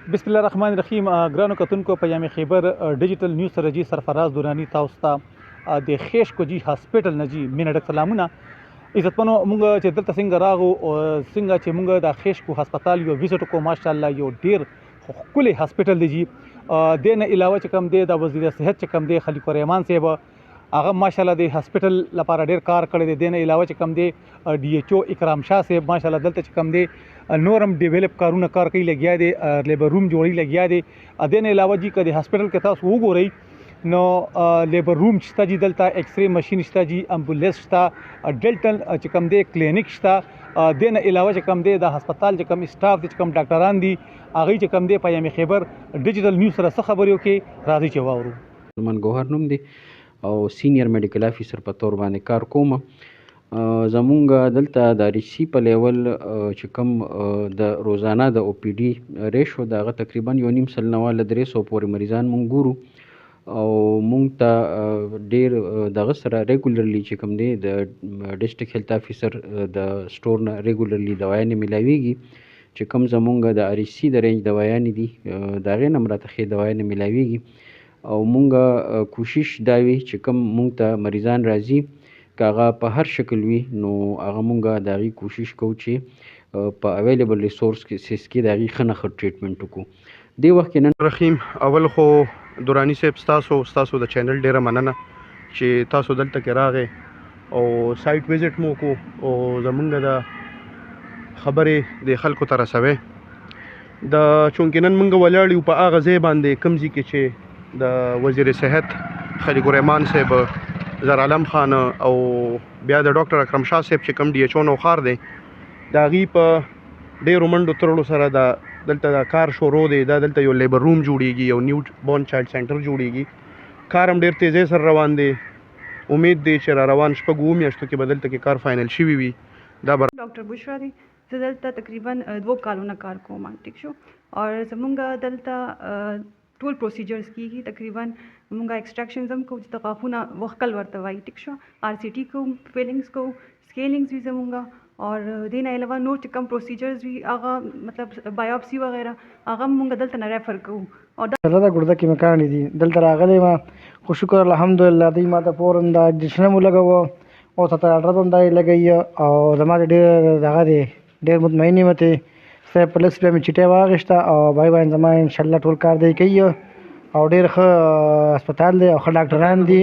بسم الله الرحمن الرحیم. ګرانو کتونکو په یامې خیبر ډیجیټل نیوز سره جی سرفراز دورانی تاسو ته د خیش کو جی هاسپټل نه جی مینه ډک سلامونه. عزتمنو مونږ چې دلته څنګه راغو او څنګه چې مونږ د خیش کو هسپتال یو وزټ کو ماشاءالله یو ډیر ښکلی هاسپټل دی جی. د نه علاوه چې کوم دی د وزیر صحت چې کوم دی خلیق الرحمن صاحب هغه ماشاءالله د هاسپټل لپاره ډیر کار کړی دی. د نه علاوه چې کوم دی ډي ایچ او اکرام شاه صاحب ماشاءالله دلته چې کوم دی نورم ډیولپ کارونه کار کوي لګیا دی، لیبر روم جوړی لګیا دی. د نه علاوه جی کدي هاسپټل کې تاسو وګورئ نو لیبر روم شته جی، دلته ایکس ری ماشين شته جی، امبولانس شته، ډلټن چې کوم دی کلینیک شته. د نه علاوه چې کوم دی د هسپتال چې کوم سټاف دي چې کوم ډاکټران دي هغه چې کوم دی په یامې خیبر ډیجیټل نیوز سره څه خبرې وکړي راځي چې واورو. من ګوهر نوم دی او سینیر میډیکل افیسر په تور باندې کار کوم. زمونږ دلته د ریسی په لیول چې کوم د روزانه د او پی ډي ریشو دغه تقریبا 1.5 نه 300 پورې مریضان مونږ ګورو او مونږ ته ډیر دغه سره ریګولرلی چې کوم دی د ډسټریکټ هیلث افیسر د سټور نه ریګولرلی دوايانې ملاویږي چې کوم زمونږ د ریسی د رینج دوايانې دي د هغې نه راته ښې دوايانې ملاویږي او مونږ کوشش دا وي چې کوم مونږ ته مریضان راځي که هغه په هر شکل وي نو هغه مونږ د هغې کوشش کوو چې په اویلیبل ریسورس کې د هغې ښه نه ښه ټریټمنټ وکړو. دې وخت کې نن رحیم اول خو دورانی صاحب ستاسو د چینل ډیره مننه چې تاسو دلته کې راغې او سایټ ویزټ مو کو او زمونږ د خبرې د خلکو ته رسوي. د چونکې نن مونږ ولاړ یو په هغه ځای باندې کوم ځای کې چې د وزیر صحت خلیق الرحمن صاحب، زر علم خان او بیا د ډاکټر اکرم شاه صاحب چې کوم ډي ایچ او نوخار دی د هغې په ډېرو منډو ترړو سره دلته د کار شروع دی. دا دلته یو لیبر روم جوړیږي، یو نیو بورن چایلډ سینټر جوړیږي. کار هم ډېر تیزۍ سره روان دی. امید دی چې را روان 6 میاشتو کې به دلته کې کار فاینل شوي وي. دا ډاکټر بشرا دی. زه دلته تقریبا 2 کالونه کار کوم، ټیک شو. او زمونږ دلته ټول پروسیجرز کیږي. تقریبا مونږه ایکسټراکشنز هم کوو چې د غاښونه وښکل ورته وایي، ټیک شو. آر سی ټي کوو، فیلنګز کوو، سکیلنګز وي زمونږه. اور دې نه علاوه نور چې کوم پروسیجرز وي هغه مطلب بایوپسي وغیره هغه مونږ دلته نه ریفر کوو. او دا ګرده کې مکان دي دلته راغلی ما خو شکر الحمدلله دوی ما ته فورن دا اکزیشن مو لګوه او ته اډر هم دا لګوي او زما ډېر دغه دی ډېر مطمئن یم ته سه پلس په مې چټه واغښته او بای بای زما ان شاء الله ټول کار دی کوي او ډېر ښه هسپتال دی او ښه ډاکټران دي.